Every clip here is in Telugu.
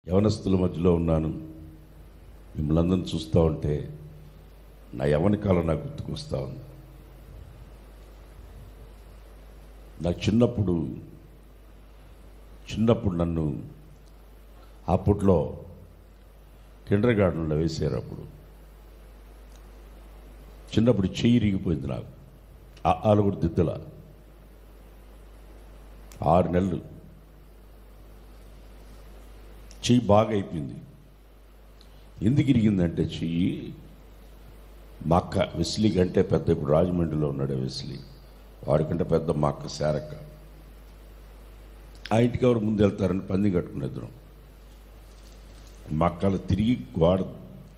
యవనస్తుల మధ్యలో ఉన్నాను. మిమ్మల్ని అందరిని చూస్తూ ఉంటే నా యవన కాలం నాకు గుర్తుకొస్తూ ఉంది. నాకు చిన్నప్పుడు నన్ను అప్పట్లో కిండర్ గార్డెన్లో వేసారు. అప్పుడు చిన్నప్పుడు చెయ్యి ఇరిగిపోయింది. నాకు ఆలు కూడా దిద్దల 6 నెలలు చెయ్యి బాగా అయిపోయింది. ఎందుకు ఇరిగిందంటే చెయ్యి మా అక్క వెస్లీ కంటే పెద్ద, ఇప్పుడు రాజమండ్రిలో ఉన్నాడు వెస్లీ, వాడికంటే పెద్ద మా అక్క శారక్క. ఆ ఇంటికి ఎవరు ముందు వెళ్తారని పంది కట్టుకునే ఇద్దరం. మా అక్కలు తిరిగి గోడ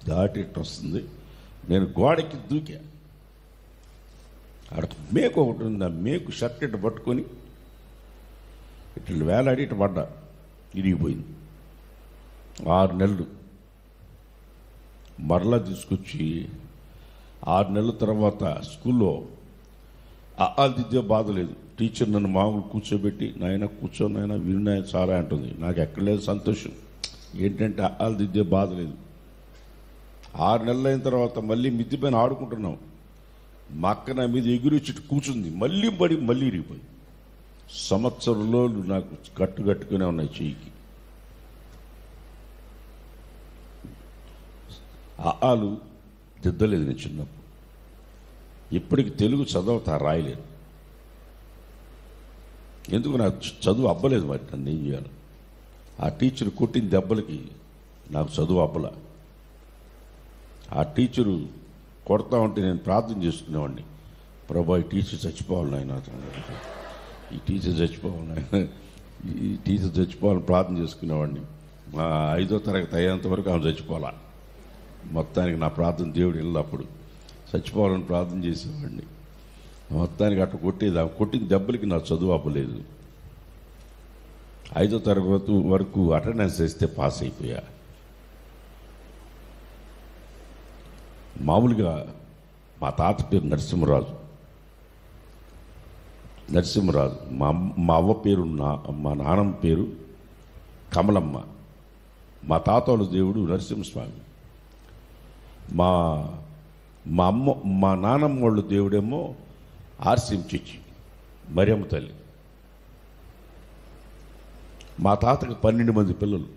దాటి వస్తుంది. నేను గోడకి దూకా. ఆడ మేకు ఒకటి ఉంది. ఆ మేకు షర్ట్ ఇట్టు పట్టుకొని ఇట్లా వేలాడి ఇటు పడ్డా, ఇరిగిపోయింది. 6 నెలలు మరలా తీసుకొచ్చి 6 నెలల తర్వాత స్కూల్లో దిద్దే బాధ లేదు. టీచర్ నన్ను మామూలు కూర్చోబెట్టి, నాయన కూర్చో నాయన విన్నాయన చాలా అంటుంది. నాకు ఎక్కడ లేదు సంతోషం. ఏంటంటే దిద్దే బాధ లేదు. 6 నెలలు అయిన తర్వాత మళ్ళీ మిద్ది పైన ఆడుకుంటున్నాం. మా అక్క నా మీద ఎగురొచ్చి కూర్చుంది. మళ్ళీ పడి మళ్ళీ ఇరిగిపోయింది. సంవత్సరంలో నాకు కట్టుకునే ఉన్నాయి చెయ్యికి. ఆలు దిద్దలేదు నేను చిన్నప్పుడు. ఇప్పటికి తెలుగు చదవతా రాయలేను. ఎందుకు నాకు చదువు అబ్బలేదు. మరి నన్ను ఏం చేయాలి? ఆ టీచర్ కొట్టిన దెబ్బలకి నాకు చదువు అబ్బల. ఆ టీచరు కొడతా ఉంటే నేను ప్రార్థన చేసుకునేవాడిని. ప్రభా, ఈ టీచర్ చచ్చిపోవాలి నాయన, ఈ టీచర్ చచ్చిపోవాలి నాయన, ఈ టీచర్ చచ్చిపోవాలని ప్రార్థన చేసుకునేవాడిని. మా 5వ తరగతి అయ్యేంత వరకు ఆమె చచ్చిపోవాలా. మొత్తానికి నా ప్రార్థన దేవుడు వెళ్ళినప్పుడు చచ్చిపోవాలని ప్రార్థన చేసేవాడిని. మొత్తానికి అట్లా కొట్టేది. ఆమె కొట్టిన దెబ్బలకి నాకు చదువు అవ్వలేదు. 5వ తరగతి వరకు అటెండెన్స్ వేస్తే పాస్ అయిపోయా. మామూలుగా మా తాత పేరు నరసింహరాజు. మా అవ్వ పేరు మా నాన్నమ్మ పేరు కమలమ్మ. మా తాత వాళ్ళ దేవుడు నరసింహస్వామి. మా నాన్నమ్మ వాళ్ళ దేవుడేమో ఆర్సిఎం చర్చి మరియమ్మ తల్లి. మా తాతకి 12 మంది పిల్లలు.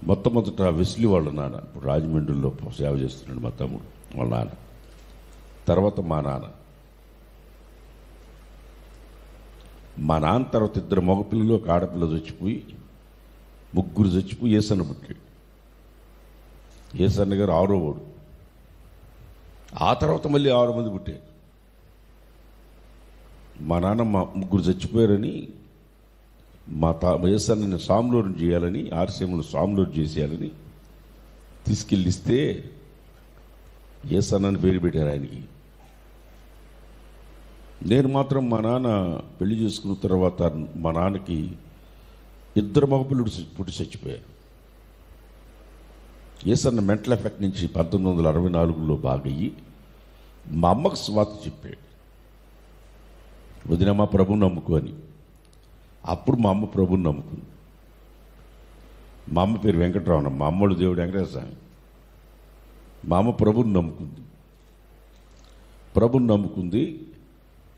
మొట్టమొదట వెస్లీ వాళ్ళ నాన్న, ఇప్పుడు రాజమండ్రిలో సేవ చేస్తున్నాడు మా తమ్ముడు వాళ్ళ నాన్న. తర్వాత మా నాన్న తర్వాత 2 మగపిల్లలు, ఒక ఆడపిల్ల చచ్చిపోయి 3 చచ్చిపోయి ఏసన్న పుట్టాడు. ఏసన్న గారు 6వ వాడు. ఆ తర్వాత మళ్ళీ 6 మంది పుట్టారు. మా నాన్నమ్మ 3 చచ్చిపోయారని మా ఏసన్నని సామ్లోరు చేయాలని, ఆర్సీఎంను సామ్లోరు చేసేయాలని తీసుకెళ్ళిస్తే ఏసన్నని పేరు పెట్టారు ఆయనకి. నేను మాత్రం మా నాన్న పెళ్లి చేసుకున్న తర్వాత మా నాన్నకి 2 మగపిల్లలు పుట్టి చచ్చిపోయారు. ఏసన్న మెంటల్ ఎఫెక్ట్ నుంచి 1964లో బాగయ్యి మా అమ్మకు స్వాత చెప్పాడు, వదినమ్మ ప్రభుని నమ్ముకో అని. అప్పుడు మా అమ్మ ప్రభుని నమ్ముకుంది. మా అమ్మ పేరు వెంకటరామన్న, మా అమ్మడు దేవుడు వెంకటేశ్వర స్వామి. మా అమ్మ ప్రభుని నమ్ముకుంది.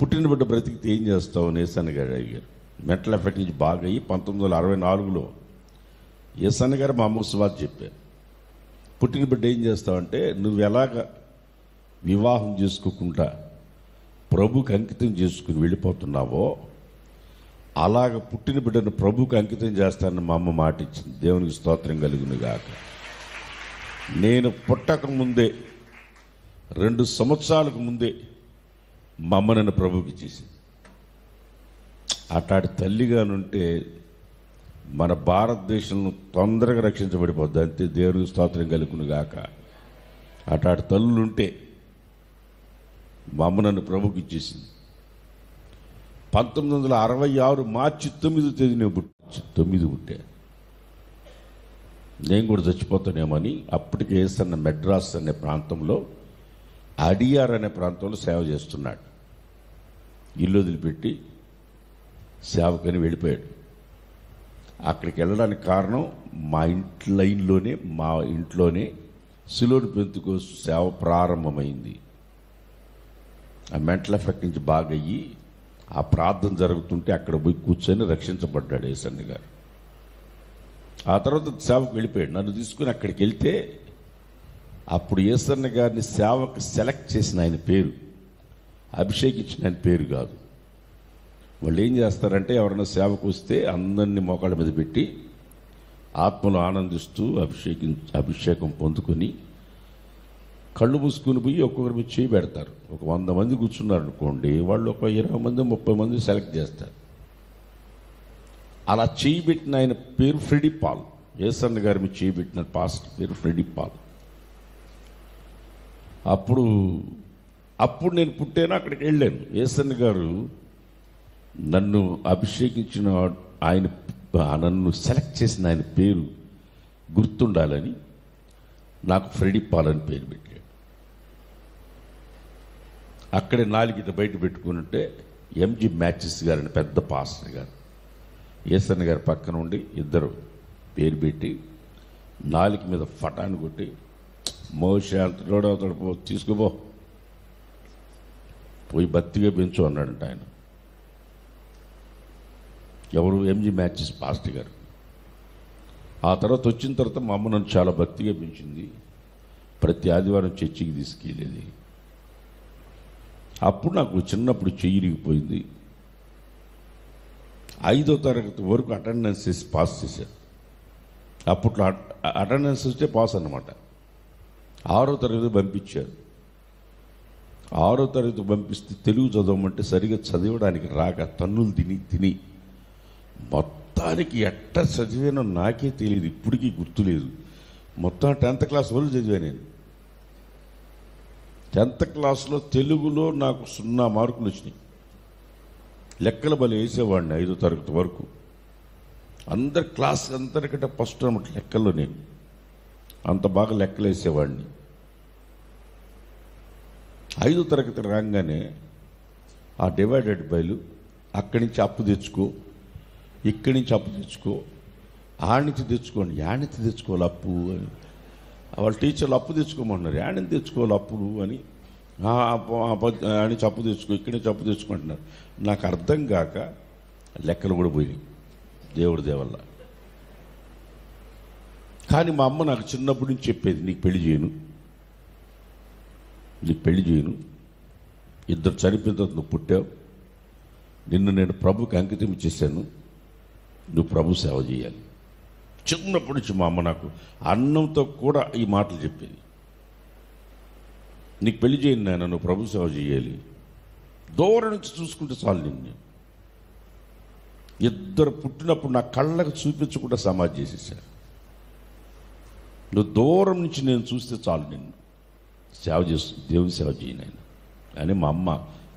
పుట్టిన బిడ్డ బ్రతికితే ఏం చేస్తావు అని ఏసన్న గారు అడిగారు. మెంటల్ ఎఫెక్ట్ నుంచి బాగయ్యి 1964లో ఏసన్న గారు మా అమ్మకు స్వాత చెప్పారు, పుట్టిన బిడ్డ ఏం చేస్తావంటే, నువ్వు ఎలాగ వివాహం చేసుకోకుండా ప్రభుకి అంకితం చేసుకుని వెళ్ళిపోతున్నావో అలాగ పుట్టిన బిడ్డను ప్రభుకి అంకితం చేస్తానని మా అమ్మ మాట ఇచ్చింది. దేవునికి స్తోత్రం కలుగును గాక. నేను పుట్టక ముందే 2 సంవత్సరాలకు ముందే మా అమ్మ నన్ను ప్రభుకి ఇచ్చేసింది. అట్లాంటి తల్లిగానుంటే మన భారతదేశంలో తొందరగా రక్షించబడిపోద్ది. అంతే, దేవునికి స్తోత్రం కలుగును గాక. అట్లాంటి తల్లులుంటే మా అమ్మ నన్ను ప్రభుకి ఇచ్చేసింది. 1966 మార్చి 9వ తేదీనే 9 పుట్టా. నేను కూడా చచ్చిపోతానేమని అప్పటికి ఏసన్న మెడ్రాస్ అనే ప్రాంతంలో, అడియార్ అనే ప్రాంతంలో సేవ చేస్తున్నాడు. ఇల్లు వదిలిపెట్టి సేవకని వెళ్ళిపోయాడు. అక్కడికి వెళ్ళడానికి కారణం మా ఇంటి లైన్లోనే మా ఇంట్లోనే సిలోన్ పెంతుకోస్తు సేవ ప్రారంభమైంది. ఆ మెంటల్ ఎఫెక్ట్ నుంచి బాగా అయ్యి ఆ ప్రార్థన జరుగుతుంటే అక్కడ పోయి కూర్చొని రక్షించబడ్డాడు యేసన్న గారు. ఆ తర్వాత సేవకు వెళ్ళిపోయాడు. నన్ను తీసుకుని అక్కడికి వెళ్తే అప్పుడు యేసన్న గారిని సేవకు సెలెక్ట్ చేసిన ఆయన పేరు, అభిషేకించిన ఆయన పేరు కాదు. వాళ్ళు ఏం చేస్తారంటే ఎవరైనా సేవకు వస్తే అందరినీ మోకాళ్ళ మీద పెట్టి ఆత్మలో ఆనందిస్తూ అభిషేకం పొందుకొని కళ్ళు మూసుకుని పోయి ఒక్కొక్కరి మీద చేయి పెడతారు. ఒక 100 మంది కూర్చున్నారు అనుకోండి, వాళ్ళు ఒక 20 మంది 30 మంది సెలెక్ట్ చేస్తారు. అలా చేయి పెట్టిన ఆయన పేరు ఫ్రెడీ పాల్. యేసన్న గారి మీద చేయి పెట్టిన పాస్టర్ పేరు ఫ్రెడీ పాల్. అప్పుడు నేను పుట్టాను, అక్కడికి వెళ్ళాను. యేసన్న గారు నన్ను అభిషేకించిన ఆయన, నన్ను సెలెక్ట్ చేసిన ఆయన పేరు గుర్తుండాలని నాకు ఫ్రెడీ పాల్ అని పేరు పెట్టాడు. అక్కడే 4 బయట పెట్టుకుని ఎంజి మ్యాచెస్ గారని పెద్ద పాస్టర్ గారు యేసన్న గారి పక్కన ఉండి ఇద్దరు పేరు పెట్టి 4 మీద ఫటాన్ని కొట్టి, మోషే అంతటోడు అవుతాడు, తీసుకుపో, పోయి బత్తిగా పెంచు అన్నాడంట ఆయన. ఎవరు? ఎంజి మ్యాచెస్ పాస్టర్ గారు. ఆ తర్వాత వచ్చిన తర్వాత మా అమ్మ నన్ను చాలా భక్తిగా పెంచింది. ప్రతి ఆదివారం చర్చికి తీసుకెళ్ళేది. అప్పుడు నాకు చిన్నప్పుడు చెయ్యి ఇరిగిపోయింది. 5వ తరగతి వరకు అటెండెన్స్ చేసి పాస్ చేశాను. అప్పట్లో అటెండెన్స్ వస్తే పాస్ అన్నమాట. 6వ తరగతి పంపించారు. 6వ తరగతి పంపిస్తే తెలుగు చదవమంటే సరిగా చదవడానికి రాక తన్నులు తిని మొత్తానికి ఎట్ట చదివానో నాకే తెలియదు, ఇప్పటికీ గుర్తులేదు. మొత్తం 10th క్లాస్ వరకు చదివాను నేను. 10th క్లాస్లో తెలుగులో నాకు 0 మార్కులు వచ్చినాయి. లెక్కల బలి వేసేవాడిని 5వ తరగతి వరకు. అందరి క్లాస్ అందరికంటే ఫస్ట్ అనమాట లెక్కల్లో. నేను అంత బాగా లెక్కలు వేసేవాడిని. 5వ తరగతి రాగానే ఆ డివైడెడ్ బైలు అక్కడి నుంచి అప్పు తెచ్చుకో, ఇక్కడి నుంచి అప్పు తెచ్చుకో, ఆడినుంచి తెచ్చుకోండి, యాడినుంచి తెచ్చుకోవాలి అప్పు అని వాళ్ళ టీచర్లు అప్పు తెచ్చుకోమంటున్నారు. యాడిని తెచ్చుకోవాలి అప్పులు అని, ఆడినుంచి అప్పు తెచ్చుకో, ఇక్కడి నుంచి అప్పు తెచ్చుకుంటున్నారు. నాకు అర్థం కాక లెక్కలు కూడా పోయినాయి దేవుడి దేవల్ల. కానీ మా అమ్మ నాకు చిన్నప్పటి నుంచి చెప్పేది, నీకు పెళ్లి చేయను, 2 చనిపోయిన తర్వాత నువ్వు పుట్టావు, నిన్ను నేను ప్రభుకి అంకితం చేశాను, నువ్వు ప్రభు సేవ చేయాలి. చిన్నప్పటి నుంచి మా అమ్మ నాకు అన్నంతో కూడా ఈ మాటలు చెప్పేది. నీకు పెళ్లి చేయను నాయన, నువ్వు ప్రభు సేవ చేయాలి, దూరం నుంచి చూసుకుంటే చాలు నిన్ను. 2 పుట్టినప్పుడు నా కళ్ళకు చూపించకుండా సమాధి చేసేసారు. నువ్వు దూరం నుంచి నేను చూస్తే చాలు, నిన్ను సేవ చేస్తూ దేవుని సేవ చేయను ఆయన అని మా అమ్మ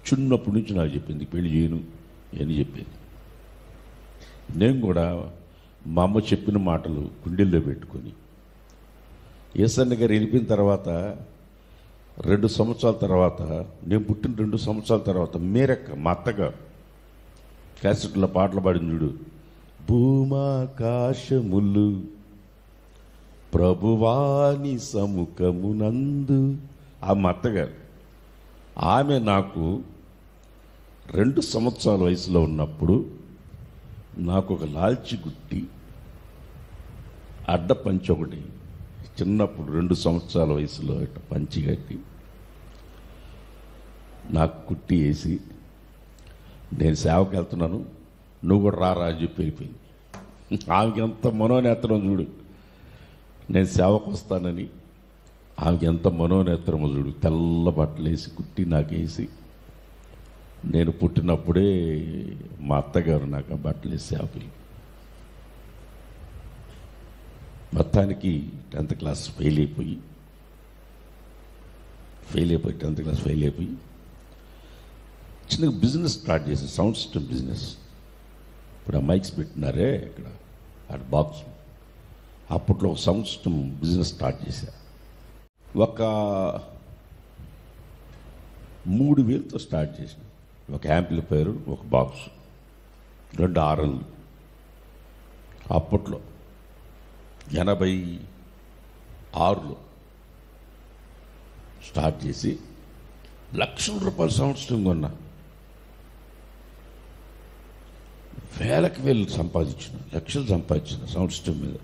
చిన్నప్పటి నుంచి నాకు చెప్పింది. పెళ్లి చేయను అని చెప్పేది. నేను కూడా మా అమ్మ చెప్పిన మాటలు గుండెల్లో పెట్టుకొని, యేసన్న గారు వెళ్ళిపోయిన తర్వాత 2 సంవత్సరాల తర్వాత, నేను పుట్టిన 2 సంవత్సరాల తర్వాత మేరక్క మా అత్తగారు క్యాసెట్లో పాటలు పాడిన చూడు, భూమాకాశములు ప్రభువాని సముఖమునందు, ఆ మా అత్తగారు. ఆమె నాకు 2 సంవత్సరాల వయసులో ఉన్నప్పుడు నాకు ఒక లాల్చి గుట్టి అడ్డ పంచి ఒకటి చిన్నప్పుడు 2 సంవత్సరాల వయసులో ఇట్లా పంచి కట్టి నాకు కుట్టి వేసి, నేను సేవకి వెళ్తున్నాను, నువ్వు కూడా రారా అని చెప్పి వెళ్ళిపోయింది. ఆమెకి ఎంత మనోనేత్రం చూడు, నేను సేవకు వస్తానని ఆమెకి ఎంత మనోనేత్రమో చూడు. తెల్ల బట్టలు వేసి కుట్టి నాకేసి, నేను పుట్టినప్పుడే మా అత్తగారు నాకు ఆ బట్టలు వేసి సేవకి. మొత్తానికి 10th క్లాస్ ఫెయిల్ అయిపోయి 10th క్లాస్ ఫెయిల్ అయిపోయి చిన్నగా బిజినెస్ స్టార్ట్ చేసి, సౌండ్ సిస్టమ్ బిజినెస్. ఇప్పుడు ఆ మైక్స్ పెట్టినారే ఇక్కడ అటు బాక్స్, అప్పట్లో ఒక సౌండ్ సిస్టమ్ బిజినెస్ స్టార్ట్ చేశా. ఒక 3,000తో స్టార్ట్ చేసిన. ఒక యాంప్లిఫైర్, ఒక బాక్స్, 2 హారన్లు, అప్పట్లో 86లో స్టార్ట్ చేసి లక్షల రూపాయలు సంవత్సరం కొన్నా, వేలకు వేలు సంపాదించిన, లక్షలు సంపాదించిన సంవత్సరం మీద.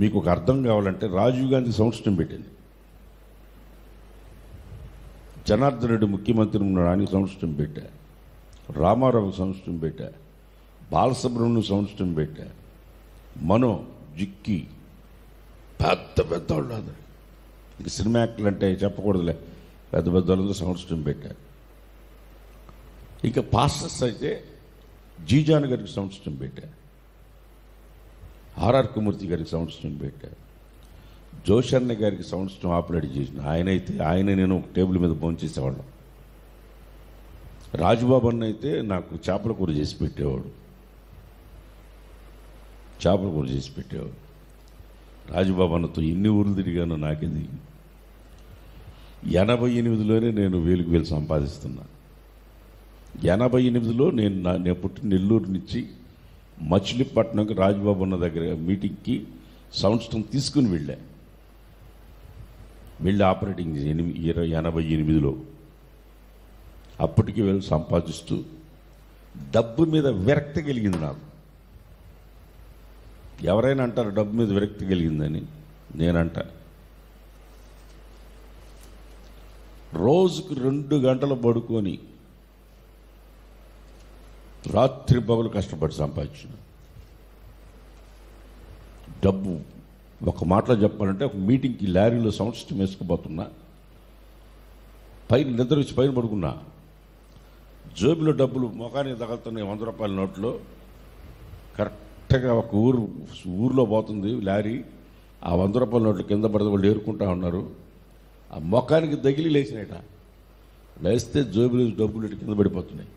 మీకు ఒక అర్థం కావాలంటే రాజీవ్ గాంధీ సంవత్సరం పెట్టింది, జనార్దన్ రెడ్డి ముఖ్యమంత్రి ఉన్నాడు ఆయనకి సంవత్సరం పెట్టా, రామారావు సంవత్సరం పెట్టా, బాలసుబ్రహ్మణ్యం సంవత్సరం పెట్టా, మనో జిక్కి పెద్ద పెద్ద వాళ్ళు అందరు, ఇంక సినిమా యాక్టర్లు అంటే చెప్పకూడదులే, పెద్ద పెద్ద వాళ్ళందరూ సంవత్సరం పెట్టారు. ఇంకా పాస్టర్స్ అయితే జీజాన్ గారికి సంవత్సరం పెట్టారు, ఆర్ఆర్ కుమూర్తి గారికి సంవత్సరం పెట్టారు, జోషన్న గారికి సంవత్సరం ఆపరేట్ చేసిన ఆయన నేను ఒక టేబుల్ మీద భోంచేసేవాళ్ళం. రాజుబాబు అన్న అయితే నాకు చేపల కూర చేసి పెట్టేవాడు, రాజుబాబు అన్నతో ఎన్ని ఊర్లు తిరిగానో నాకేది. 88లోనే నేను వేలకు వేలు సంపాదిస్తున్నా. 88లో నేను పుట్టిన నెల్లూరు నుంచి మచిలీపట్నంకి రాజుబాబు అన్న దగ్గర మీటింగ్కి సంవత్సరం తీసుకుని వెళ్ళి ఆపరేటింగ్ 88లో అప్పటికి వెళ్ళి సంపాదిస్తూ డబ్బు మీద విరక్తి కలిగింది నాకు. ఎవరైనా అంటారు డబ్బు మీద విరక్తి కలిగిందని, నేనంట రోజుకు 2 గంటలు పడుకొని రాత్రి పగలు కష్టపడి సంపాదించిన డబ్బు. ఒక మాటలో చెప్పాలంటే ఒక మీటింగ్కి లారీలో సంవత్సరం వేసుకుపోతున్నా, పైన నిద్ర వచ్చి పైన పడుకున్నా, జోబులో డబ్బులు ముఖానికి తగులుతున్నాయి 100 రూపాయల నోట్లో. కరెక్ట్గా ఒక ఊర్లో పోతుంది లారీ, ఆ 100 రూపాయల నోట్లు కింద పడితే వాళ్ళు ఏరుకుంటా ఉన్నారు. ఆ ముఖానికి తగిలి లేచినాయట, లేస్తే జోబులో డబ్బులు కింద పడిపోతున్నాయి.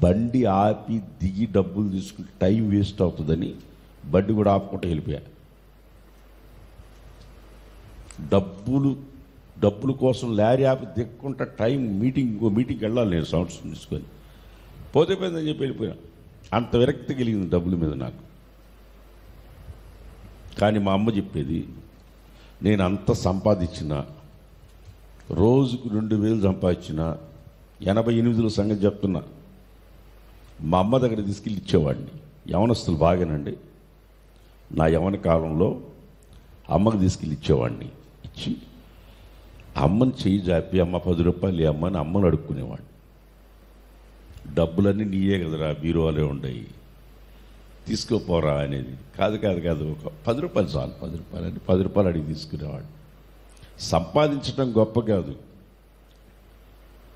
బండి ఆపి దిగి డబ్బులు తీసుకుంటే టైం వేస్ట్ అవుతుందని బండి కూడా ఆపుకుంటూ వెళ్ళిపోయా. డబ్బుల కోసం లారీ ఆపి దిక్కుంటా టైం ఇంకో మీటింగ్కి వెళ్ళాలి నేను సంవత్సరం తీసుకొని, పోతే పోయిందని చెప్పి వెళ్ళిపోయా. అంత విరక్తి కలిగింది డబ్బుల మీద నాకు. కానీ మా అమ్మ చెప్పేది, నేను అంత సంపాదించిన, రోజుకు 2000 సంపాదించిన, 88లో సంగతి చెప్తున్నా, మా అమ్మ దగ్గర తీసుకెళ్ళి ఇచ్చేవాడిని. యవనస్తులు బాగానండి, నా యవన కాలంలో అమ్మకి తీసుకెళ్ళి ఇచ్చేవాడిని. ఇచ్చి అమ్మని చేయి జాపి, అమ్మ 10 రూపాయలు అమ్మని అమ్మని అడుక్కునేవాడిని. డబ్బులన్నీ నీయే కదరా, బీరువాలే ఉండయి, తీసుకోపోరా అనేది. కాదు ఒక 10 రూపాయలు చాలు, 10 రూపాయలు అని 10 రూపాయలు అడిగి తీసుకునేవాడు. సంపాదించడం గొప్ప కాదు,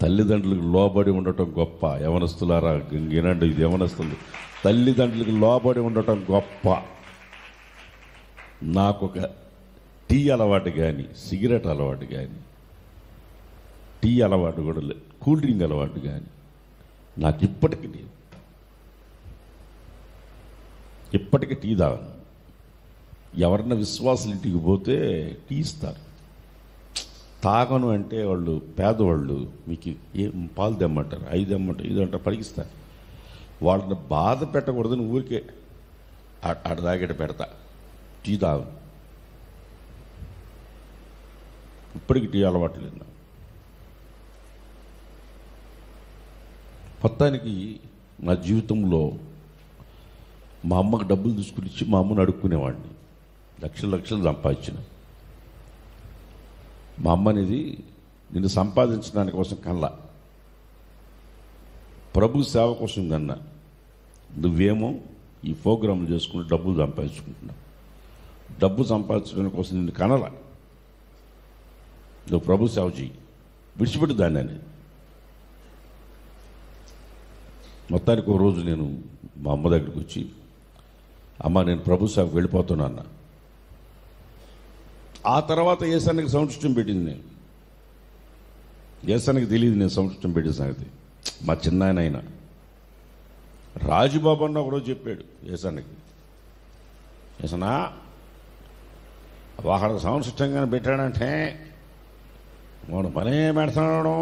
తల్లిదండ్రులకు లోబడి ఉండటం గొప్ప. యవనస్తులారా వినండి, ఇది యవనస్తులు, తల్లిదండ్రులకు లోబడి ఉండటం గొప్ప. నాకు ఒక టీ అలవాటు కానీ, సిగరెట్ అలవాటు కానీ, టీ అలవాటు కూడా లేదు, కూల్ డ్రింక్ అలవాటు కానీ నాకు ఇప్పటికీ లేదు. ఇప్పటికీ టీ తాగను. ఎవరన్నా విశ్వాసులు ఇంటికి పోతే టీ ఇస్తారు. తాగను అంటే వాళ్ళు పేదవాళ్ళు, మీకు ఏం పాలు తెమ్మంటారు, 5 తెమ్మంటారు, 5 అంటారు, పలికిస్తారు. వాళ్ళని బాధ పెట్టకూడదని ఊరికే ఆడ తాగేట పెడతా, టీ తాగను. ఇప్పటికి టీ అలవాటు లేదు నాకు. మొత్తానికి నా జీవితంలో మా అమ్మకి డబ్బులు తీసుకుని ఇచ్చి మా అమ్మని అడుక్కునేవాడిని. లక్షలు సంపాదించిన మా అమ్మ అనేది నిన్ను సంపాదించడానికి కోసం కల్లా, ప్రభు సేవ కోసం కన్నా. నువ్వేమో ఈ ప్రోగ్రాంలు చేసుకుని డబ్బులు సంపాదించుకుంటున్నావు. డబ్బు సంపాదించడం కోసం నిన్ను కనల, నువ్వు ప్రభు సేవ చేయి, విడిచిపెట్టు దాన్ని అని. మొత్తానికి ఒక రోజు నేను మా అమ్మ దగ్గరికి వచ్చి, అమ్మ నేను ప్రభు సేవకు వెళ్ళిపోతున్నా అన్న. ఆ తర్వాత ఏసానికి సంవత్సరం పెట్టింది. నేను ఏసానికి తెలియదు నేను సంవత్సరం పెట్టిన సంగతి. మా చిన్నాయన అయినా రాజుబాబు అన్న ఒకరోజు చెప్పాడు ఏసానికి, ఏసనా వాడు సంవత్సరంగానే పెట్టాడంటే వాడు పనే పెడతాడు,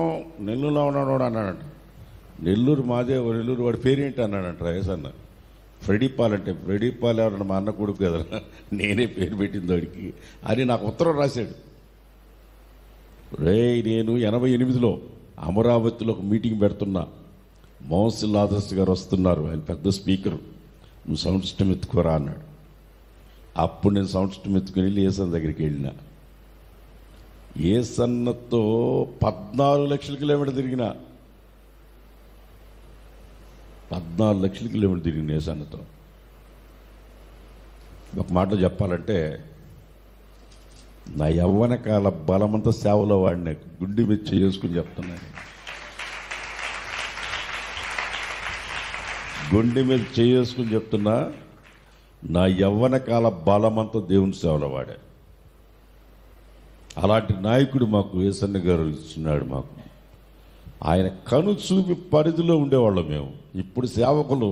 నెల్లూరులో ఉన్నాడు అన్నాడంట. నెల్లూరు మాదే, నెల్లూరు వాడి పేరేంటి అన్నాడంట ఏసన్న. ఫ్రెడీ పాల్ అంటే ఫ్రెడీ పాల్ ఎవరన్నా మా అన్న కొడుకు కదా, నేనే పేరు పెట్టింది వాడికి అని నాకు ఉత్తరం రాశాడు. నేను 88లో అమరావతిలో ఒక మీటింగ్ పెడుతున్నా, మోహన్ ఆదర్శ్ గారు వస్తున్నారు, ఆయన పెద్ద స్పీకరు, నువ్వు సౌండ్ సిస్టమ్ ఎత్తుకోరా అన్నాడు. అప్పుడు నేను సౌండ్ సిస్టమ్ ఎత్తుకుని వెళ్ళి ఏసన్న దగ్గరికి వెళ్ళిన. ఏసన్నతో 14 లక్షల కిలోమీటర్ తిరిగిన, 14 లక్షల కిలోమీటర్ తిరిగిన ఏసన్నతో. ఒక మాటలో చెప్పాలంటే నా యవ్వన కాల బలమంతా సేవలో వాడిన, గుండె మీద చేసుకుని చెప్తున్నాను, గుండె మీద చేసుకుని చెప్తున్నా, నా యవ్వన కాల బలమంతా దేవుని సేవలో వాడే. అలాంటి నాయకుడు మాకు ఏసన్న గారు ఇస్తున్నాడు. మాకు ఆయన కను చూపి పరిధిలో ఉండేవాళ్ళం మేము. ఇప్పుడు సేవకులు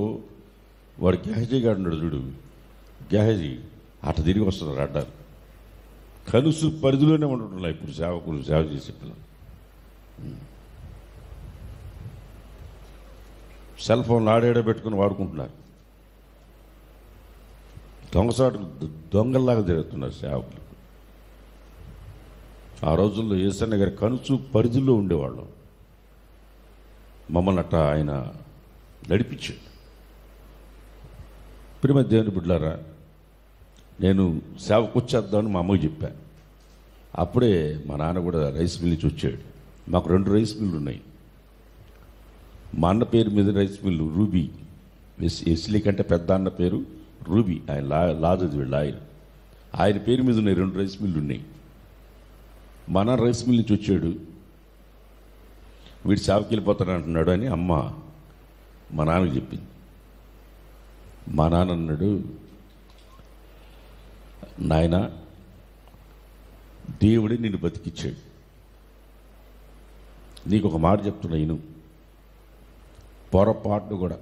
వాడు గెహజీ గారు ఉన్నాడు చూడు, గెహజీ అట తిరిగి వస్తున్నారు అడ్డారు, కనుసు పరిధిలోనే ఉంటున్నారు ఇప్పుడు సేవకులు, సేవ చేసే పిల్లలు. సెల్ ఫోన్లు ఆడేడ పెట్టుకుని వాడుకుంటున్నారు, దొంగసాటు దొంగల్లాగా తిరుగుతున్నారు సేవకులు. ఆ రోజుల్లో ఏసన్న గారి కనుచు పరిధిలో ఉండేవాళ్ళం. మమ్మల్ని అట్ట ఆయన నడిపించాడు. ప్రియమ దేవుని బిడ్డలారా, నేను సేవకు వచ్చేద్దామని మా అమ్మకి చెప్పాను. అప్పుడే మా నాన్న కూడా రైస్ మిల్ నుంచి వచ్చాడు. మాకు 2 రైస్ మిల్లు ఉన్నాయి. మా అన్న పేరు మీద రైస్ మిల్లు రూబీ, ఎస్లీ కంటే పెద్ద అన్న పేరు రూబీ, ఆయన లా చదివాడు ఆయన పేరు మీద ఉన్నాయి 2 రైస్ మిల్లు ఉన్నాయి. మా నాన్న రైస్ మిల్ నుంచి వచ్చాడు, వీడు సేవకి వెళ్ళిపోతాను అంటున్నాడు అని అమ్మ మా నాన్నకి చెప్పింది. మా నాన్న అన్నాడు, నాయన దేవుడే నిన్ను బతికిచ్చాడు, నీకు ఒక మాట చెప్తున్నా ఇను, పొరపాటు కూడా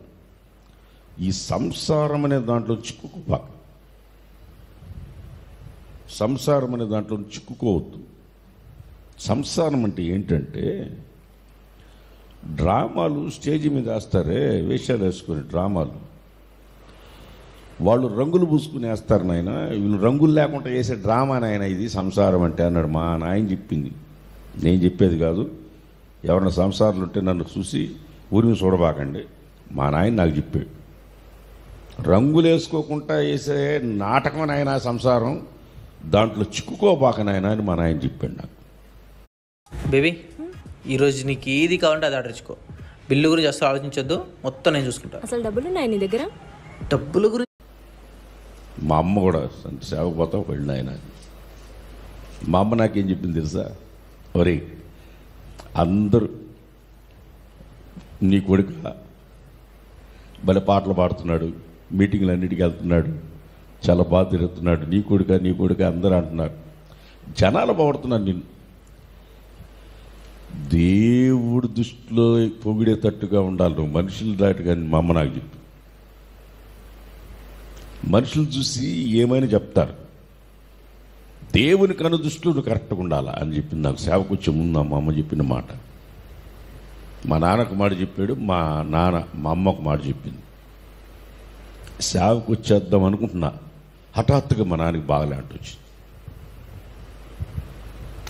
ఈ సంసారం అనే దాంట్లో చిక్కుకోపాక, సంసారం అనే దాంట్లో చిక్కుకోవద్దు. సంసారం అంటే ఏంటంటే డ్రామాలు స్టేజ్ మీద వేస్తారే, వేషాలు వేసుకుని డ్రామాలు, వాళ్ళు రంగులు పూసుకుని వేస్తారు నాయన, వీళ్ళు రంగులు లేకుండా వేసే డ్రామా నాయన ఇది సంసారం అంటే అన్నాడు మా నాయన. చెప్పింది, నేను చెప్పేది కాదు. ఎవరైనా సంసారాలు ఉంటే నన్ను చూసి ఊరిని చూడబాకండి, మా నాయన నాకు చెప్పాడు. రంగులు వేసుకోకుండా వేసే నాటకం నాయన సంసారం, దాంట్లో చిక్కుకోబాక నాయన అని మా నాయన చెప్పాడు నాకు. బేబీ, ఈరోజు నీకు ఏది కావాలంటే అది ఆర్డర్ ఇచ్చుకో, బిల్లు గురించి అసలు ఆలోచించొద్దు, మొత్తం నేను చూసుకుంటాను. అసలు డబ్బులు ఉన్నాయి నీ దగ్గర? డబ్బుల గురించి మా అమ్మ కూడా సేవకు పోతా వెళ్ళిన ఆయన. మా అమ్మ నాకేం చెప్పింది తెలుసా, ఒరే అందరూ నీ కొడుకు భలే పాటలు పాడుతున్నాడు, మీటింగ్లు అన్నిటికీ వెళ్తున్నాడు, చాలా బాగా తిరుగుతున్నాడు, నీ కొడుక అందరూ అంటున్నారు, జనాలు బాగుడుతున్నారు నిన్ను, దేవుడి దృష్టిలో పొగిడేటట్టుగా ఉండాలి నువ్వు, మనుషులు దాటుగా. మా అమ్మ నాకు చెప్పి, మనుషులు చూసి ఏమైనా చెప్తారు, దేవుని కను దృష్టిలో నువ్వు కరెక్ట్గా ఉండాలా అని చెప్పింది నాకు. సేవకు వచ్చే ముందు మా అమ్మ చెప్పిన మాట. మా నాన్నకు మాట చెప్పాడు, మా అమ్మకు మాట చెప్పింది. సేవకు వచ్చేద్దాం అనుకుంటున్నా, హఠాత్తుగా మా నాన్నకి బాగలే అంటూ వచ్చింది,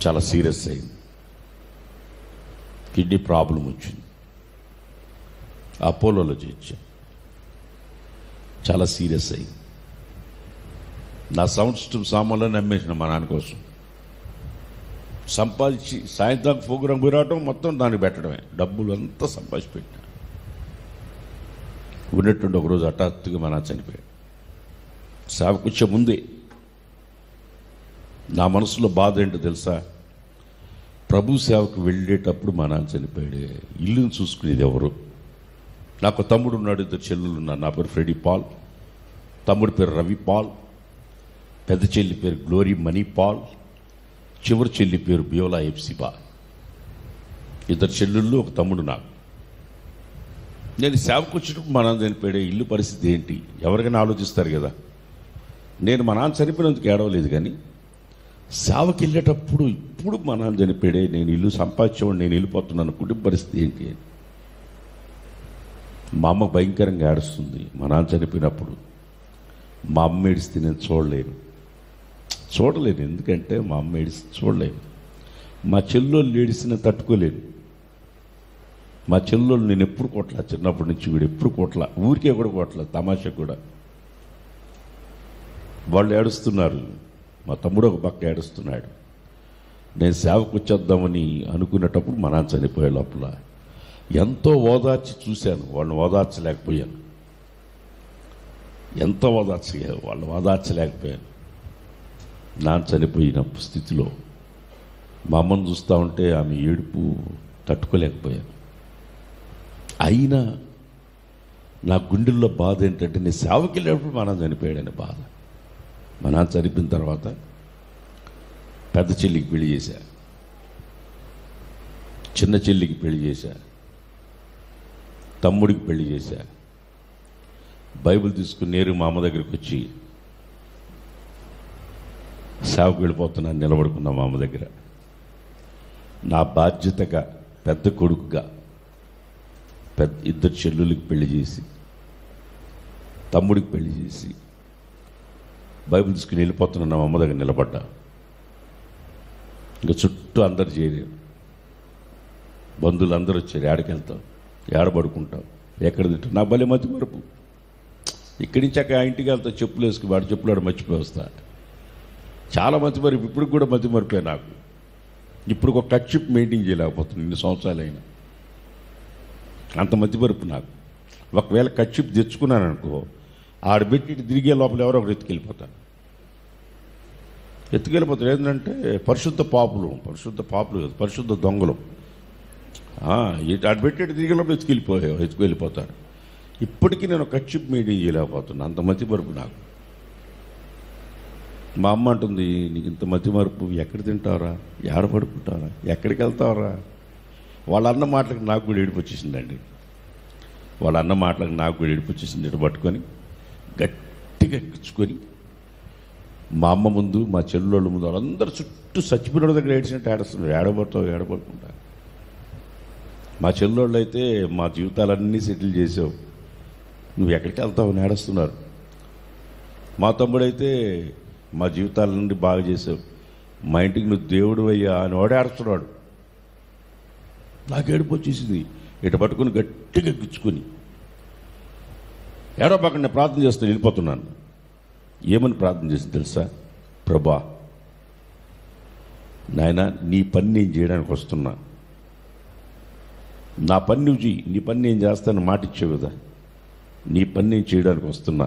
చాలా సీరియస్ అయింది, కిడ్నీ ప్రాబ్లం వచ్చింది, అపోలోలో చేర్చాం, చాలా సీరియస్ అయింది. నా సౌండ్ సిస్టమ్ సామాన్లను అమ్మేసిన మా నాన్న కోసం, సంపాదించి సాయంత్రం ప్రోగ్రాం పోరాటం మొత్తం దానికి పెట్టడమే, డబ్బులు అంతా సంపాదించి పెట్టా. ఉన్నట్టుండి ఒకరోజు హఠాత్తుగా మా నాన్న చనిపోయాడు. సేవకు వచ్చే ముందే నా మనసులో బాధ ఏంటో తెలుసా, ప్రభు సేవకు వెళ్ళేటప్పుడు మా నాన్న చనిపోయాడు. ఇల్లుని చూసుకునేది ఎవరు? నాకు తమ్ముడు ఉన్నాడు, 2 చెల్లెలు ఉన్నారు. నా పేరు ఫ్రెడీ పాల్, తమ్ముడి పేరు రవి పాల్, పెద్ద చెల్లి పేరు గ్లోరీ మనీ పాల్, చివరి చెల్లి పేరు బియోలా ఎప్సిబా. 2 చెల్లెళ్ళు, ఒక తమ్ముడు నాకు. నేను సేవకు వచ్చినప్పుడు మా నాన్న చనిపోయాడే, ఇల్లు పరిస్థితి ఏంటి ఎవరికైనా ఆలోచిస్తారు కదా. నేను మా నాన్న చనిపోయినందుకు ఏడవలేదు, కానీ సేవకి వెళ్ళేటప్పుడు ఇప్పుడు మా నాన్న చనిపోయాడే, నేను ఇల్లు సంపాదించేవాడు, నేను వెళ్ళిపోతున్నాను, కుటుంబ పరిస్థితి ఏంటి అని. మా అమ్మ భయంకరంగా ఏడుస్తుంది. మా నాన్న చనిపోయినప్పుడు మా అమ్మ ఏడిస్తే నేను చూడలేను. ఎందుకంటే మా అమ్మ ఏడిస్తే చూడలేను. మా చెల్లెళ్ళు ఏడిస్తే తట్టుకోలేను. మా చెల్లెళ్ళు నేను ఎప్పుడు కొట్టలా, చిన్నప్పటి నుంచి కూడా ఎప్పుడు కొట్టలా, ఊరికే కూడా కొట్టలా, తమాషా కూడా. వాళ్ళు ఏడుస్తున్నారు, మా తమ్ముడు ఒక పక్క ఏడుస్తున్నాడు. నేను సేవకు వచ్చేద్దామని అనుకునేటప్పుడు మా నాన్న చనిపోయే లోపల ఎంతో ఓదార్చి చూశాను, వాళ్ళని ఓదార్చలేకపోయాను. ఎంతో వాళ్ళని ఓదార్చలేకపోయాను. నాన్న చనిపోయిన స్థితిలో మా అమ్మను చూస్తూ ఉంటే ఆమె ఏడుపు తట్టుకోలేకపోయాను. అయినా నా గుండెల్లో బాధ ఏంటంటే, నేను సేవకి వెళ్ళినప్పుడు మా నాన్న చనిపోయాడని బాధ. మా నాన్న చనిపోయిన తర్వాత పెద్ద చెల్లికి పెళ్లి చేశా, చిన్న చెల్లికి పెళ్లి చేశా, తమ్ముడికి పెళ్లి చేశా. బైబిల్ తీసుకుని నేరు మా అమ్మ దగ్గరికి వచ్చి సేవకు వెళ్ళిపోతున్నాను, నిలబడుకున్నా మా అమ్మ దగ్గర. నా బాధ్యతగా పెద్ద కొడుకుగా ఇద్దరు చెల్లులకి పెళ్లి చేసి, తమ్ముడికి పెళ్లి చేసి బైబిల్ తీసుకుని వెళ్ళిపోతున్నా మా అమ్మ దగ్గర నిలబడ్డా. ఇంకా చుట్టూ అందరు చేరారు, బంధువులు అందరూ వచ్చారు. ఏడకి వెళ్తాం, ఏడబడుకుంటాం, ఎక్కడ తింటాం. నా భలే మతి మరుపు. ఇక్కడి నుంచి అక్కడ ఆ ఇంటికి వెళ్తా, చెప్పులు వేసుకుని వాడు చెప్పులాడు మర్చిపోయి వస్తా. చాలా మతి మరుపు, ఇప్పుడు కూడా మతి మరిపోయా నాకు. ఇప్పుడు ఒక కట్షిప్ మెయింటైన్ చేయలేకపోతుంది, ఇన్ని సంవత్సరాలైనా. అంత మతి మరుపు నాకు. ఒకవేళ కట్షిప్ తెచ్చుకున్నాను అనుకో, ఆడబెట్టి తిరిగే లోపల ఎవరో ఒకరు ఎత్తుకెళ్ళిపోతారు. ఏంటంటే పరిశుద్ధ పాపులు కాదు, పరిశుద్ధ దొంగలు. ఆడబెట్టి తిరిగే లోపల ఎత్తుకెళ్ళిపోతారు. ఇప్పటికీ నేను కట్షిప్ మెయింటైన్ చేయలేకపోతున్నాను, అంత మతి మరుపు నాకు. మా అమ్మ అంటుంది, నీకు ఇంత మతి మరుపు, ఎక్కడ తింటావరా, ఎక్కడ పడుకుంటావరా, ఎక్కడికి వెళ్తావరా? వాళ్ళ అన్న మాటలకు నాకు కూడా ఏడుపు వచ్చేసిందండి. వాళ్ళ అన్న మాటలకు నాకు కూడా ఏడుపు వచ్చేసింది. ఇటు పట్టుకొని గట్టిగా ఎక్కించుకొని మా అమ్మ ముందు, మా చెల్లెళ్ళ ముందు, వాళ్ళందరూ చుట్టూ చచ్చిపోయిన దగ్గర ఏడ్చినట్టు ఏడుస్తున్నారు. ఏడబడతావు. మా చెల్లెళ్ళు అయితే, మా జీవితాలన్నీ సెటిల్ చేసావు, నువ్వు ఎక్కడికి వెళ్తావు అని ఏడుస్తున్నారు. మా తమ్ముడైతే, మా జీవితాల నుండి బాగా చేసావు, మా ఇంటికి నువ్వు దేవుడు అయ్యా అని ఓడాడుతున్నాడు. నాకు ఏడుపు వచ్చేసింది. ఇటు పట్టుకుని గట్టిగా గిచ్చుకొని ఏడో పక్కన నేను ప్రార్థన చేస్తూ వెళ్ళిపోతున్నాను. ఏమని ప్రార్థన చేసింది తెలుసా? ప్రభా, నాయన, నీ పని నేను చేయడానికి వస్తున్నా, నా పని నువ్వు చెయ్యి, నీ పని నేను చేస్తాను మాట ఇచ్చావు కదా, నీ పని నేను చేయడానికి వస్తున్నా.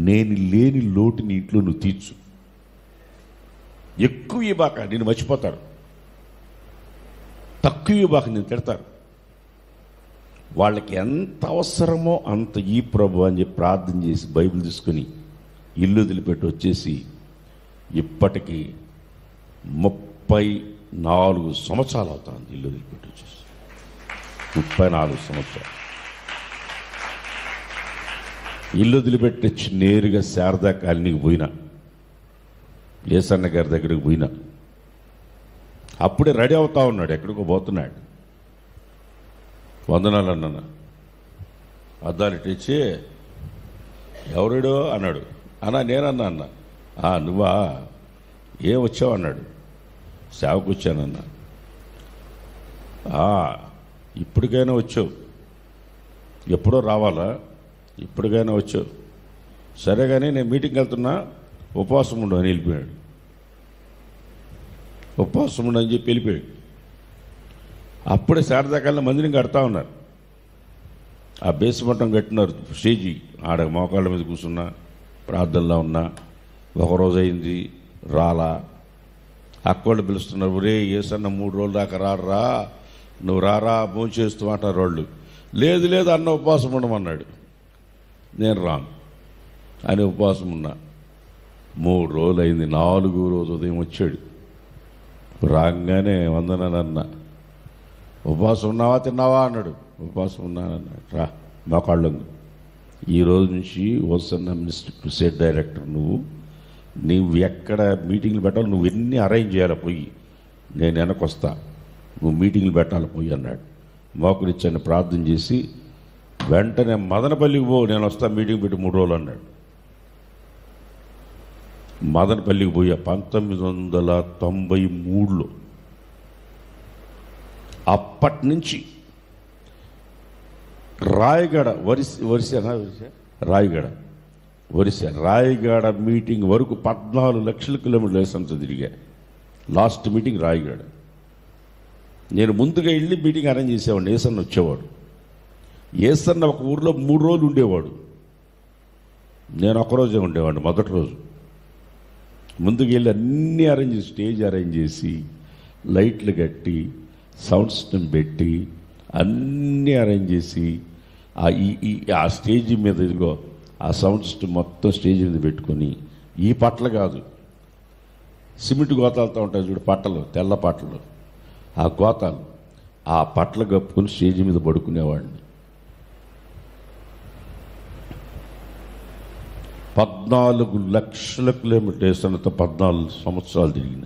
నేను లేని లోటు నీ ఇంట్లో నువ్వు తీర్చు. ఎక్కువ ఇవ్వబాక, నేను మర్చిపోతాడు. తక్కువ ఇవ్వబాక, నేను తిడతారు. వాళ్ళకి ఎంత అవసరమో అంత ఈ ప్రభు అని చెప్పి ప్రార్థన చేసి బైబిల్ తీసుకుని ఇల్లు వదిలిపెట్టి వచ్చేసి ఇప్పటికీ 34 సంవత్సరాలు అవుతుంది. ఇల్లు వదిలిపెట్టి వచ్చేసి 34 సంవత్సరాలు. ఇల్లు వదిలిపెట్టి నేరుగా శారదా కాలనీకి పోయినా, ఏసన్న గారి దగ్గరికి పోయినా. అప్పుడే రెడీ అవుతా ఉన్నాడు, ఎక్కడికో పోతున్నాడు. వందనాలు అన్న, అద్దాలు ఇచ్చి, ఎవరిడో అన్నాడు. అన్నా నేనన్నా అన్న. నువ్వా, ఏం వచ్చావు అన్నాడు. సేవకు వచ్చానన్నా. ఇప్పటికైనా వచ్చావు, ఎప్పుడో రావాలా, ఇప్పటికైనా వచ్చావు, సరే కానీ నేను మీటింగ్కి వెళ్తున్నా, ఉపవాసం ఉండు అని వెళ్ళిపోయాడు. ఉపవాసం ఉండు అని చెప్పి వెళ్ళిపోయాడు. అప్పుడే శారదాకాలంలో మందిని కడతా ఉన్నారు. ఆ బేస్మట్టం కట్టినారు, స్టేజీ. ఆడ మోకాళ్ళ మీద కూర్చున్నా, ప్రార్థనలో ఉన్నా. ఒకరోజు అయింది, రాలా. అక్కోళ్ళు పిలుస్తున్నారు, ఒరే ఏసన్న 3 రోజుల దాకా రారా, నువ్వు రారా భోజనం చేస్తూ అంటారు వాళ్ళు. లేదు అన్న ఉపవాసం ఉండమన్నాడు. నేను రాను అని ఉపవాసం ఉన్నా. 3 రోజులు అయింది. 4వ రోజు ఉదయం వచ్చాడు. రాగానే వందనానన్న, ఉపవాసం ఉన్నావా, తిన్నావా అన్నాడు. ఉపవాసం ఉన్నానన్నాడు. రా మోకాళ్ళు. ఈ రోజు నుంచి వస్తున్న మినిస్టర్ క్రూసేడ్ డైరెక్టర్ నువ్వు ఎక్కడ మీటింగ్లు పెట్టాలి, నువ్వు ఎన్ని అరేంజ్ చేయాలి, పోయి నేను వెనకొస్తా, నువ్వు మీటింగ్లు పెట్టాలి పోయి అన్నాడు. మోకరిచ్చాను, ప్రార్థన చేసి వెంటనే మదనపల్లికి పో, నేను వస్తా, మీటింగ్ పెట్టి 3 రోజులు అన్నాడు. మదనపల్లికి పోయా 1993లో. అప్పటి నుంచి రాయగడ రాయగడ మీటింగ్ వరకు 14 లక్షల కిలోమీటర్లు వేసంత తిరిగా. Last meeting Rayagada. నేను ముందుగా వెళ్ళి మీటింగ్ అరేంజ్ చేసేవాడిని. ఏసన్న వచ్చేవాడు. ఏసన్న ఒక ఊర్లో 3 రోజులు ఉండేవాడు. నేను ఒకరోజే ఉండేవాడిని. మొదటి రోజు ముందుకు వెళ్ళి అన్నీ అరేంజ్ చేసి, స్టేజ్ అరేంజ్ చేసి, లైట్లు కట్టి, సౌండ్ సిస్టమ్ పెట్టి, అన్నీ అరేంజ్ చేసి, ఆ స్టేజ్ మీద ఇదిగో ఆ సౌండ్ సిస్టమ్ మొత్తం స్టేజ్ మీద పెట్టుకొని, ఈ పట్టలు కాదు, సిమెంట్ గోతాలతో ఉంటాయి చూడు పట్టలు, తెల్ల పట్టలు, ఆ గోతాలు, ఆ పట్టలు కప్పుకొని స్టేజ్ మీద పడుకునేవాడిని. 14 లక్షల కిలోమీటర్ వేసన్నతో 14 సంవత్సరాలు తిరిగిన.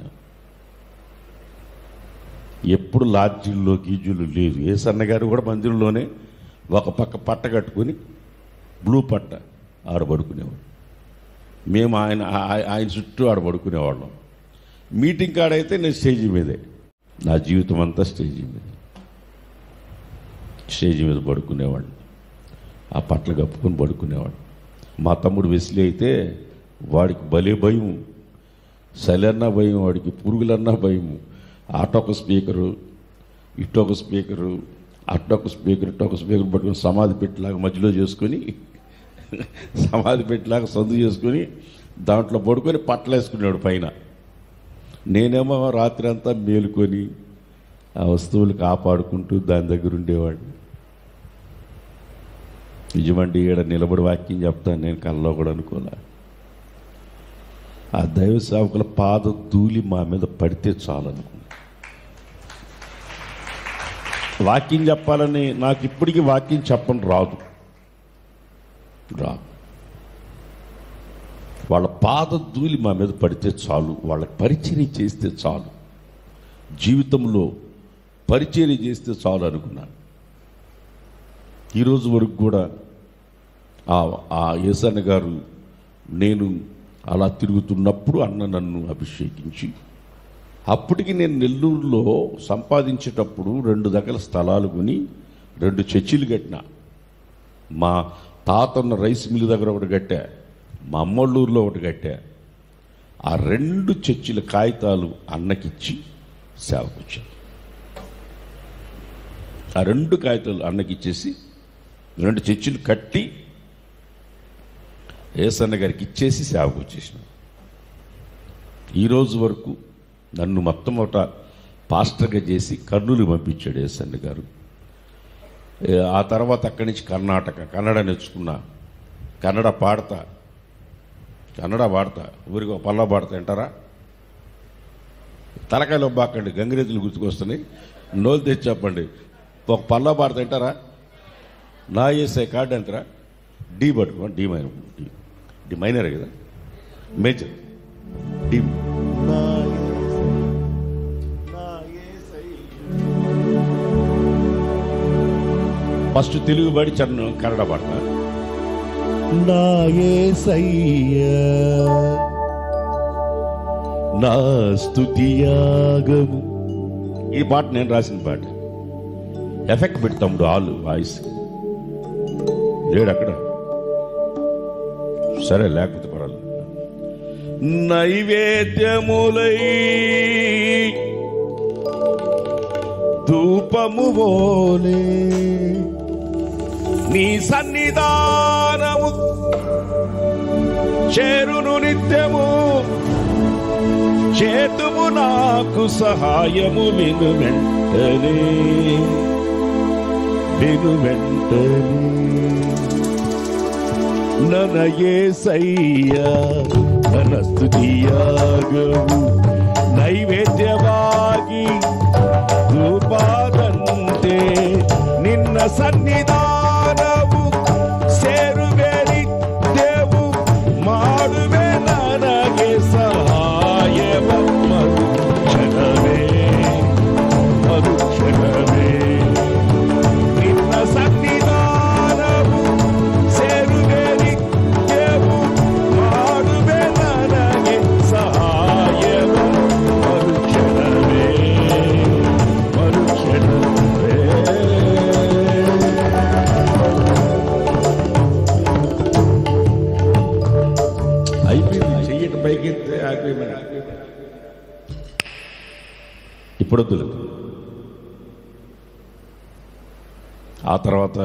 ఎప్పుడు లాడ్జీల్లో గీజులు లేదు. ఏసన్న గారు కూడా మందిరంలోనే ఒక పక్క పట్ట కట్టుకొని, బ్లూ పట్ట, ఆడ పడుకునేవాడు. మేము ఆయన చుట్టూ ఆడ పడుకునేవాళ్ళం. మీటింగ్ కాడైతే నేను స్టేజీ మీదే. నా జీవితం అంతా స్టేజీ మీద పడుకునేవాడిని. ఆ పట్టలు కప్పుకొని పడుకునేవాడు. మా తమ్ముడు వెస్లీ అయితే వాడికి భలే భయం, చలన్నా భయం, వాడికి పురుగులన్నా భయం. అటొక స్పీకరు, ఇటొక స్పీకరు, అటొక స్పీకర్, ఇటొక స్పీకర్ పట్టుకొని సమాధి పెట్టిలాగా మధ్యలో చేసుకొని, సమాధి పెట్టిలాగా సందు చేసుకొని దాంట్లో పడుకొని పట్టలేసుకునేవాడు పైన. నేనేమో రాత్రి అంతా మేలుకొని ఆ వస్తువులు కాపాడుకుంటూ దాని దగ్గర ఉండేవాడిని. నిజమండి, ఈడ నిలబడి వాక్యం చెప్తాను నేను కల్లో కూడా అనుకోలే. ఆ దైవ సేవకుల పాద ధూళి మా మీద పడితే చాలనుకున్నా. వాక్యం చెప్పాలని నాకు ఇప్పటికీ వాక్యం చెప్పని రాదు. వాళ్ళ పాద ధూళి మా మీద పడితే చాలు, వాళ్ళ పరిచర్య చేస్తే చాలు, జీవితంలో పరిచర్య చేస్తే చాలు అనుకున్నాను. ఈరోజు వరకు కూడా ఆ ఏసన్న గారు నేను అలా తిరుగుతున్నప్పుడు అన్న నన్ను అభిషేకించి, అప్పటికి నేను నెల్లూరులో సంపాదించేటప్పుడు 2 దగ్గర స్థలాలు కొని 2 చర్చిలు కట్టిన. మా తాతన్న రైస్ మిల్ దగ్గర ఒకటి కట్టా, మా అమ్మళ్ళూరులో ఒకటి కట్టా. ఆ 2 చర్చిల కాగితాలు అన్నకిచ్చి సేవకు వచ్చాను. ఆ 2 కాగితాలు అన్నకిచ్చేసి 2 చర్చిలు కట్టి ఏసన్న గారికి ఇచ్చేసి సేవకు వచ్చేసిన. ఈరోజు వరకు నన్ను మొట్టమొదట పాస్టర్గా చేసి కర్నూలు పంపించాడు ఏసన్న గారు. ఆ తర్వాత అక్కడి నుంచి కన్నడ నేర్చుకున్నా. కన్నడ పాడతా, ఊరికి ఒక పల్లా పాడతా. వింటారా? తలకాయలో బాకండి, గంగిరెద్దులు గుర్తుకొస్తున్నాయి, నోలు తెచ్చి చెప్పండి. ఒక పల్లా పాడతా. వింటారా? నా ఏసే కార్డు ఎంతరా? డి పట్టుకో, డి మైనర్ కదా, మేజర్ డి. ఫస్ట్ తెలుగు పాడి కన్నడ పాడతా. నా యేసయ్యా నా స్తుతియాగము. ఈ పాట నేను రాసిన పాట. ఎఫెక్ట్ పెడతాడు ఆలు వాయిస్ లేడు అక్కడ. సరే, లేకపోతే పర్వాలేదు. నైవేద్యములై ధూపము వోలే నీ సన్నిధానము చేరును నిత్యము, చేతుము నాకు సహాయము విను వెంటనే. నన యేసయ్యా నన స్తుతియాగము నైవేద్యವಾಗಿ ಧೂಪಾದಂತೆ ನಿನ್ನ ಸನ್ನಿಧಾನವು ಸೇರುವೆ ನಿತ್ಯವು ಮಾಡುವೆ ನನಗೆ ಸಹಾಯವ ಮರುಕ್ಷಣವೇ ನಿನ್ನ ಸನ್ನಿಧಾನ పైకి ఎత్తే ఆగిపోయి ఇప్పుడు వద్దులు. ఆ తర్వాత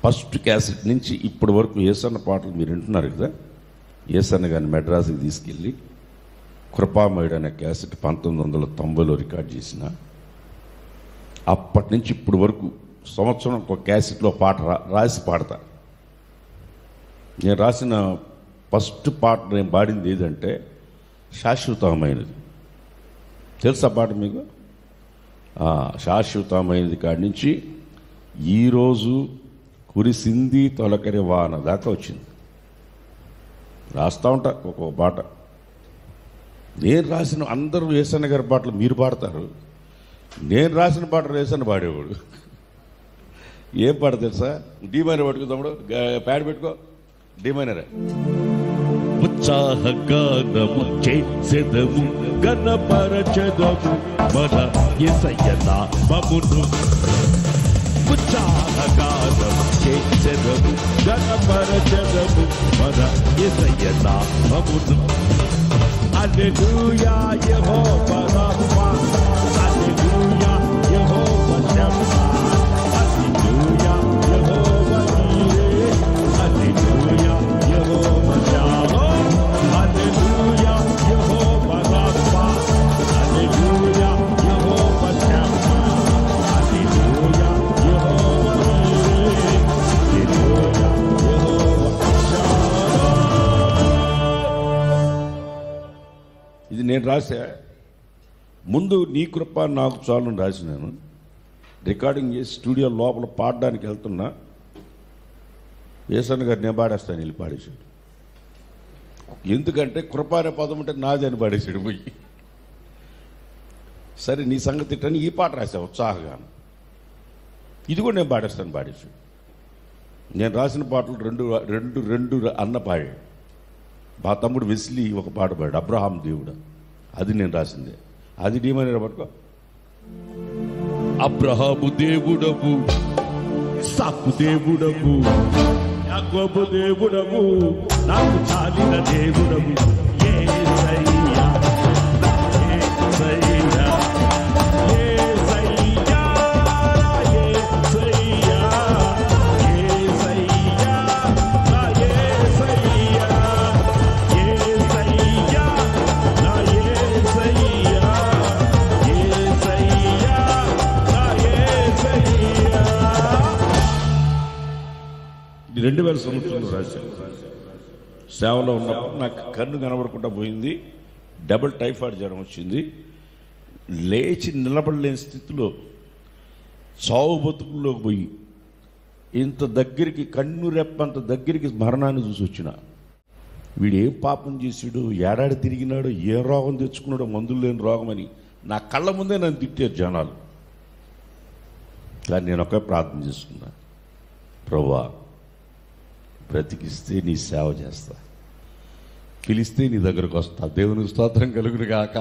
ఫస్ట్ క్యాసెట్ నుంచి ఇప్పటి వరకు యేసన్న పాటలు మీరు వింటున్నారు కదా. యేసన్న గారిని మెడ్రాస్కి తీసుకెళ్ళి కృపామయుడు అనే క్యాసెట్ 1990లో రికార్డ్ చేసిన. అప్పటి నుంచి ఇప్పటి వరకు సంవత్సరం ఒక క్యాసెట్లో పాట రాసి పాడతా. నేను రాసిన ఫస్ట్ పాట నేను పాడింది ఏదంటే శాశ్వతమైనది. తెలుసా పాట మీకు? శాశ్వతమైనది కాడి నుంచి ఈరోజు కురిసింది తొలకరి వాన దాకా వచ్చింది. రాస్తూ ఉంటా ఒక్కొక్క పాట. నేను రాసిన అందరూ యేసన్న గారి పాటలు మీరు పాడతారు, నేను రాసిన పాటలు యేసన్న పాడేవాడు. ఏం పాట తెలుసా? డి మైనర్ పట్టుకో తమ్ముడు, ప్యాడ్ పెట్టుకో. డి మైనరే. ఉత్సాహగానము చేసెదము గణపరచెదము మన యేసయ్య నామమును. ఉత్సాహగానము చేసెదము గణపరచెదము మన యేసయ్య నామమును. హల్లెలూయా యెహోవా రఫా, హల్లెలూయా యెహోవా షమ్మా, హల్లెలూయా యెహోవా నీరే, హల్లెలూయా యెహోవా షాలోమ్, హల్లెలూయా యెహోవా రఫా, హల్లెలూయా యెహోవా షమ్మా, హల్లెలూయా యెహోవా నీరే, హల్లెలూయా యెహోవా షాలోమ్. ఇది నేను రాసా. ముందు నీ కృప నాకు చాలని రాసినాను. రికార్డింగ్ చేసి స్టూడియో లోపల పాడడానికి వెళ్తున్నా. యేసన్న గారు నేను పాడేస్తాను వెళ్ళి పాడేశాడు. ఎందుకంటే కృప అనే పదం అంటే నాది అని పాడేశాడు పోయి. సరే నీ సంగతి ఇట్టని ఈ పాట రాసా ఉత్సాహగానం. ఇది కూడా నేను పాడేస్తాను పాడేశాడు. నేను రాసిన పాటలు రెండు అన్న పాడాడు. మా తమ్ముడు వెస్లీ ఒక పాట పాడాడు, అబ్రహాం దేవుడు. అది నేను రాసిందే. అది డీమని పట్టుకో. అబ్రహాము దేవుడము, ఇస్సాకు దేవుడము, యాకోబు దేవుడము, నాకు చాలిన దేవుడము యేసయ్యా, యేసయ్యా, యేసయ్యా, యేసయ్యా, యేసయ్యా, నా యేసయ్యా, యేసయ్యా, నా యేసయ్యా, యేసయ్యా, నా యేసయ్యా. ఇది 2000 సంవత్సరంలో రాశాను. సేవలో ఉన్నప్పుడు నాకు కన్ను కనబడకుండా పోయింది. డబుల్ టైఫాయిడ్ జ్వరం వచ్చింది. లేచి నిలబడలేని స్థితిలో చావు బతుకుల్లోకి పోయి ఇంత దగ్గరికి, కన్ను రెప్పంత దగ్గరికి మరణాన్ని చూసి వచ్చిన. వీడు ఏం పాపం చేసాడు, ఏడాది తిరిగినాడు, ఏ రోగం తెచ్చుకున్నాడో, మందులు లేని రోగం అని నా కళ్ళ ముందే నన్ను తిట్టారు జనాలు. కానీ నేను ఒకే ప్రార్థన చేసుకున్నా, ప్రభువా బ్రతికిస్తే నీ సేవ చేస్తా, పిలిస్తే నీ దగ్గరకు వస్తా, దేవునికి స్తోత్రం కలుగును గాక.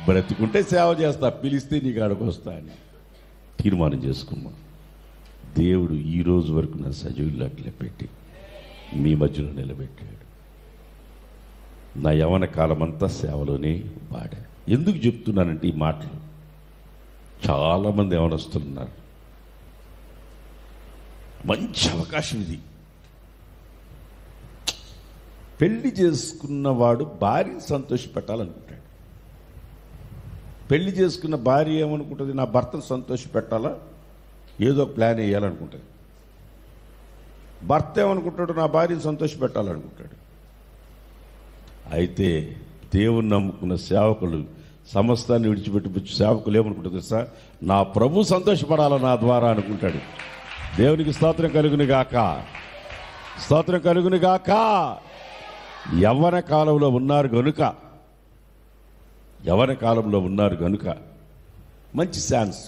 బ్రతికుంటే సేవ చేస్తా, పిలిస్తే నీ కాడకు వస్తా అని తీర్మానం చేసుకున్నా. దేవుడు ఈ రోజు వరకు నా సజీవులు అట్లే పెట్టి మీ మధ్యలో నిలబెట్టాడు. నా యవన కాలం అంతా సేవలోనే వాడా. ఎందుకు చెప్తున్నానంటే ఈ మాటలు చాలామంది యవనస్తులున్నారు. మంచి అవకాశం ఇది. పెళ్లి చేసుకున్నవాడు భార్యని సంతోషపెట్టాలనుకుంటాడు. పెళ్లి చేసుకున్న భార్య ఏమనుకుంటుంది, నా భర్తను సంతోషపెట్టాలా, ఏదో ప్లాన్ వేయాలనుకుంటుంది. భర్త ఏమనుకుంటాడు, నా భార్యను సంతోషపెట్టాలనుకుంటాడు. అయితే దేవుని నమ్ముకున్న సేవకులు సమస్తాన్ని విడిచిపెట్టి సేవకులు ఏమనుకుంటారు తెలుసా, నా ప్రభు సంతోషపడాల నా ద్వారా అనుకుంటాడు. దేవునికి స్తోత్రం కలుగును గాక, స్తోత్రం కలుగును గాక. యవ్వన కాలంలో ఉన్నారు గనుక మంచి ఛాన్స్.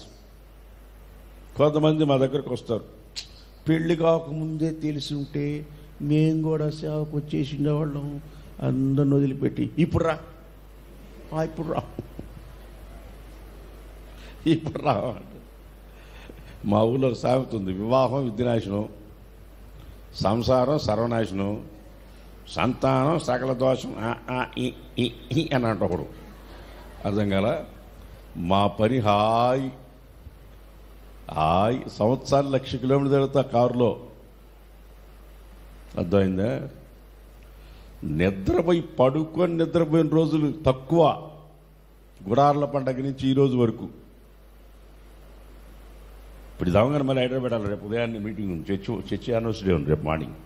కొంతమంది మా దగ్గరకు వస్తారు, పెళ్లి కాకముందే తెలిసి ఉంటే మేము కూడా సేవకు వచ్చేసి ఉండేవాళ్ళం, అందరిని వదిలిపెట్టి ఇప్పుడు రా మా ఊళ్ళో సాగుతుంది, వివాహం విద్యనాశనం, సంసారం సర్వనాశనం, సంతానం సకల దోషం అని అంట ఒకడు. అర్థం కాల. మా పని హాయ్ సంవత్సరాలు 1,00,000 కిలోమీటర్లు తిరుగుతా కారులో. అర్థమైందా? నిద్రపోయిన రోజులు తక్కువ. గుడార్ల పండగ నుంచి ఈ రోజు వరకు. ఇప్పుడు దవంగానే మళ్ళీ హైదరాబాద్ వెళ్ళాలి. రేపు ఉదయాన్నే మీటింగ్ ఉంది. చర్చి యానివర్సరీ ఉంది రేపు మార్నింగ్.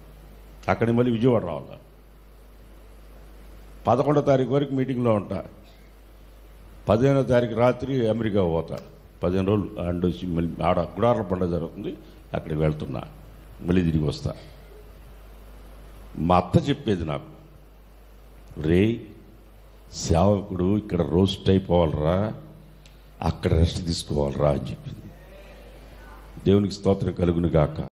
అక్కడికి మళ్ళీ విజయవాడ రావాలి. 11వ తారీఖు వరకు మీటింగ్లో ఉంటా. 15వ తారీఖు రాత్రి అమెరికా పోతా. 15 రోజులు అండ్ వచ్చి మళ్ళీ ఆడ గుడార్ల పండుగ జరుగుతుంది. అక్కడికి వెళ్తున్నా. మళ్ళీ తిరిగి వస్తా. మా అత్త చెప్పేది నాకు, రే సేవకుడు ఇక్కడ రోస్ట్ అయిపోవాలరా, అక్కడ రెస్ట్ తీసుకోవాలరా అని చెప్పింది. దేవునికి స్తోత్రం కలుగును గాక.